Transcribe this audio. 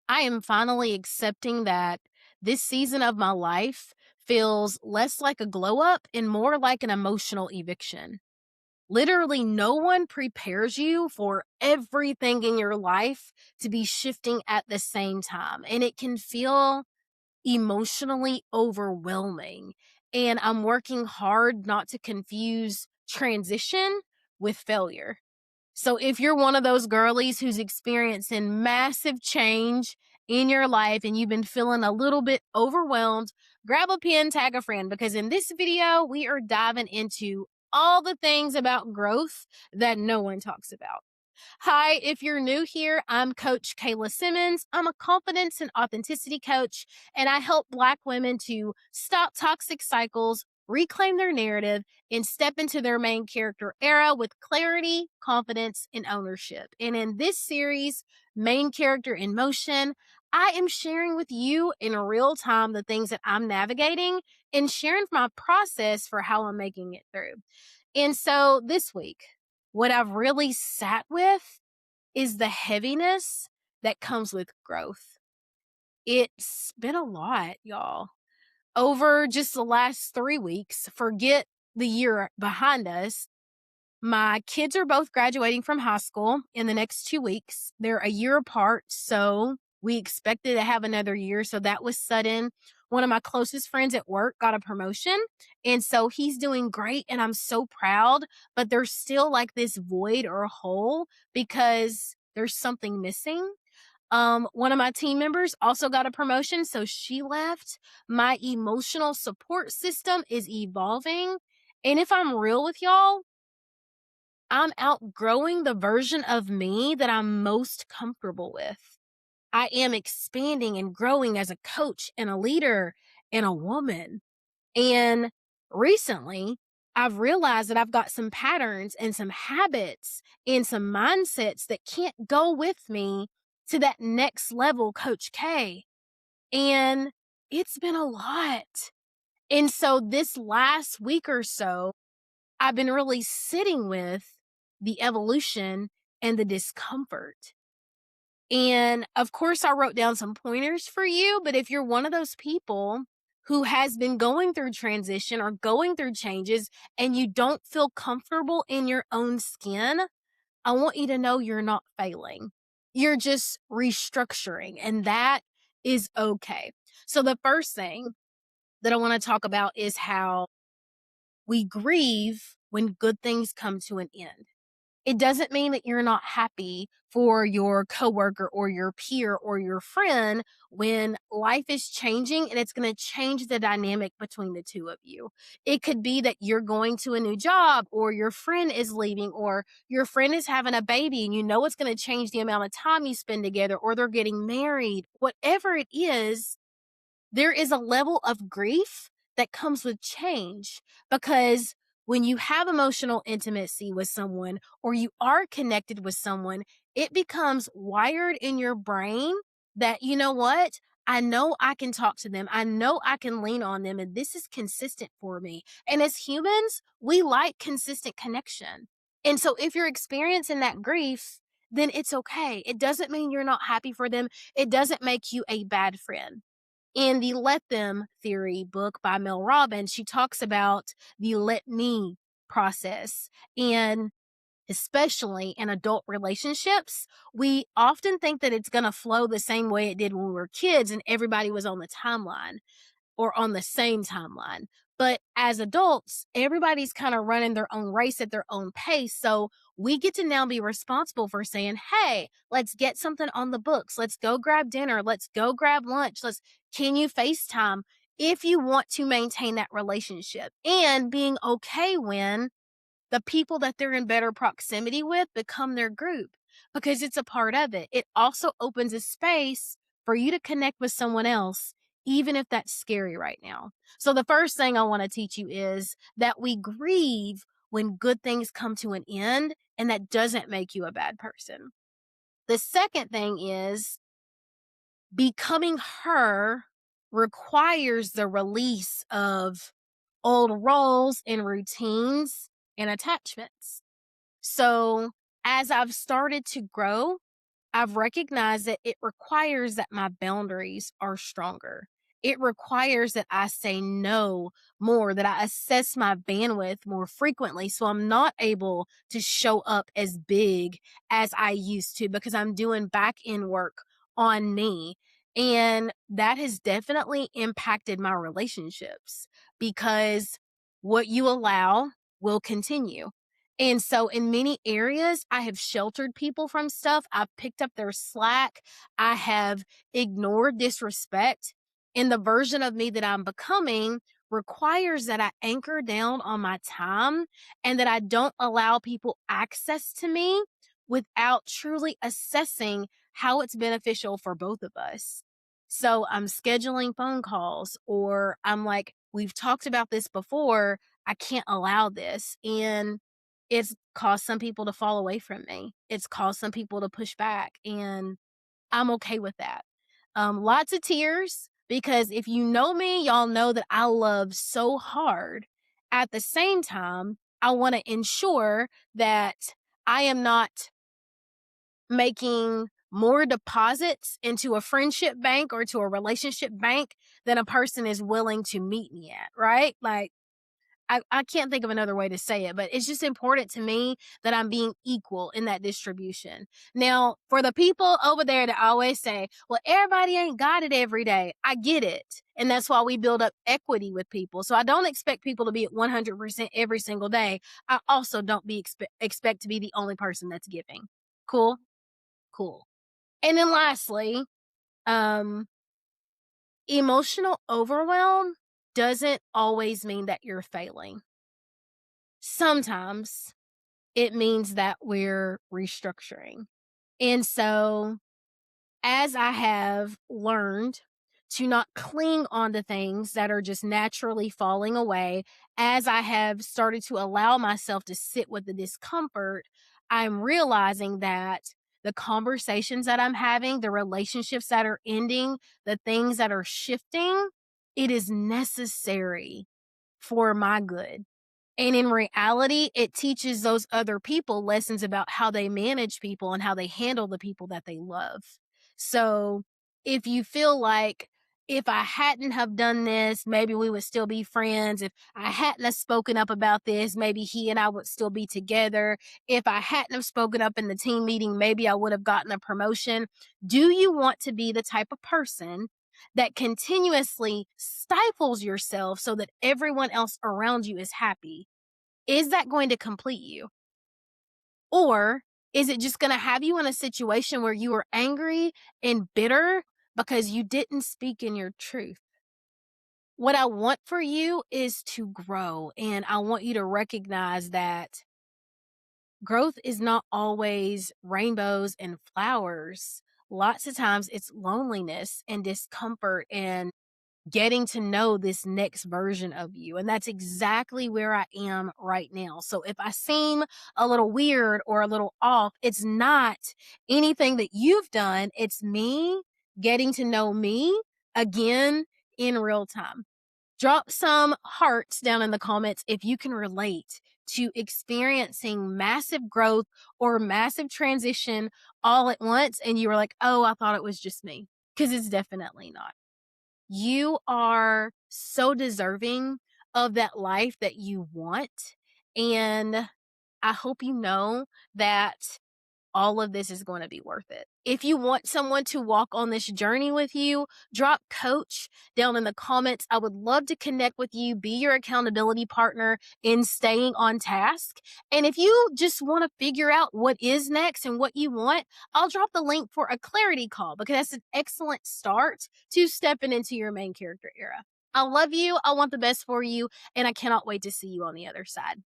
I am finally accepting that this season of my life feels less like a glow up and more like an emotional eviction. Literally, no one prepares you for everything in your life to be shifting at the same time. And it can feel emotionally overwhelming. And I'm working hard not to confuse transition with failure. So if you're one of those girlies who's experiencing massive change in your life and you've been feeling a little bit overwhelmed, grab a pen, tag a friend, because in this video, we are diving into all the things about growth that no one talks about. Hi, if you're new here, I'm Coach Kala Simmons. I'm a confidence and authenticity coach, and I help Black women to stop toxic cycles, reclaim their narrative, and step into their main character era with clarity, confidence, and ownership. And in this series, Main Character in Motion, I am sharing with you in real time the things that I'm navigating and sharing my process for how I'm making it through. And so this week, what I've really sat with is the heaviness that comes with growth. It's been a lot, y'all. Over just the last 3 weeks, forget the year behind us. My kids are both graduating from high school in the next 2 weeks. They're a year apart, so we expected to have another year. So that was sudden. One of my closest friends at work got a promotion. And so he's doing great. And I'm so proud. But there's still like this void or hole because there's something missing. One of my team members also got a promotion. So she left. My emotional support system is evolving. And if I'm real with y'all, I'm outgrowing the version of me that I'm most comfortable with. I am expanding and growing as a coach and a leader and a woman. And recently, I've realized that I've got some patterns and some habits and some mindsets that can't go with me to that next level, Coach K. And it's been a lot. And so this last week or so, I've been really sitting with the evolution and the discomfort. And of course, I wrote down some pointers for you, but if you're one of those people who has been going through transition or going through changes and you don't feel comfortable in your own skin, I want you to know you're not failing. You're just restructuring, and that is okay. So, the first thing that I want to talk about is how we grieve when good things come to an end. It doesn't mean that you're not happy for your coworker or your peer or your friend when life is changing and it's going to change the dynamic between the two of you. It could be that you're going to a new job or your friend is leaving or your friend is having a baby and you know it's going to change the amount of time you spend together or they're getting married. Whatever it is, there is a level of grief that comes with change because when you have emotional intimacy with someone or you are connected with someone, it becomes wired in your brain that, you know what? I know I can talk to them. I know I can lean on them, and this is consistent for me. And as humans, we like consistent connection. And so if you're experiencing that grief, then it's okay. It doesn't mean you're not happy for them. It doesn't make you a bad friend. In the Let Them Theory book by Mel Robbins, she talks about the let me process. And especially in adult relationships, we often think that it's going to flow the same way it did when we were kids and everybody was on the timeline or on the same timeline. But as adults, everybody's kind of running their own race at their own pace. So we get to now be responsible for saying, hey, let's get something on the books. Let's go grab dinner. Let's go grab lunch. Can you FaceTime if you want to maintain that relationship and being okay when the people that they're in better proximity with become their group because it's a part of it. It also opens a space for you to connect with someone else, even if that's scary right now. So, the first thing I want to teach you is that we grieve when good things come to an end, and that doesn't make you a bad person. The second thing is becoming her requires the release of old roles and routines and attachments. So as I've started to grow, I've recognized that it requires that my boundaries are stronger. It requires that I say no more, that I assess my bandwidth more frequently so I'm not able to show up as big as I used to because I'm doing back end work on me. And that has definitely impacted my relationships because what you allow will continue. And so in many areas, I have sheltered people from stuff. I've picked up their slack. I have ignored disrespect. And the version of me that I'm becoming requires that I anchor down on my time and that I don't allow people access to me without truly assessing how it's beneficial for both of us. So I'm scheduling phone calls, or I'm like, we've talked about this before. I can't allow this. And it's caused some people to fall away from me. It's caused some people to push back, and I'm okay with that. Lots of tears because if you know me, y'all know that I love so hard. At the same time, I want to ensure that I am not making more deposits into a friendship bank or to a relationship bank than a person is willing to meet me at, right? Like, I can't think of another way to say it, but it's just important to me that I'm being equal in that distribution. Now, for the people over there that always say, well, everybody ain't got it every day, I get it. And that's why we build up equity with people. So I don't expect people to be at 100% every single day. I also don't expect to be the only person that's giving. Cool? Cool. And then lastly, um, emotional overwhelm doesn't always mean that you're failing. Sometimes it means that we're restructuring. And so, as I have learned to not cling on to things that are just naturally falling away, as I have started to allow myself to sit with the discomfort, I'm realizing that the conversations that I'm having, the relationships that are ending, the things that are shifting, it is necessary for my good. And in reality, it teaches those other people lessons about how they manage people and how they handle the people that they love. So if you feel like if I hadn't have done this, maybe we would still be friends. If I hadn't have spoken up about this, maybe he and I would still be together. If I hadn't have spoken up in the team meeting, maybe I would have gotten a promotion. Do you want to be the type of person that continuously stifles yourself so that everyone else around you is happy? Is that going to complete you? Or is it just going to have you in a situation where you are angry and bitter because you didn't speak in your truth? What I want for you is to grow. And I want you to recognize that growth is not always rainbows and flowers. Lots of times it's loneliness and discomfort and getting to know this next version of you. And that's exactly where I am right now. So if I seem a little weird or a little off, it's not anything that you've done. It's me getting to know me again in real time. Drop some hearts down in the comments if you can relate to experiencing massive growth or massive transition all at once. And you were like, oh, I thought it was just me. Because it's definitely not. You are so deserving of that life that you want. And I hope you know that all of this is going to be worth it. If you want someone to walk on this journey with you, drop coach down in the comments. I would love to connect with you, be your accountability partner in staying on task. And if you just want to figure out what is next and what you want, I'll drop the link for a clarity call because that's an excellent start to stepping into your main character era. I love you. I want the best for you. And I cannot wait to see you on the other side.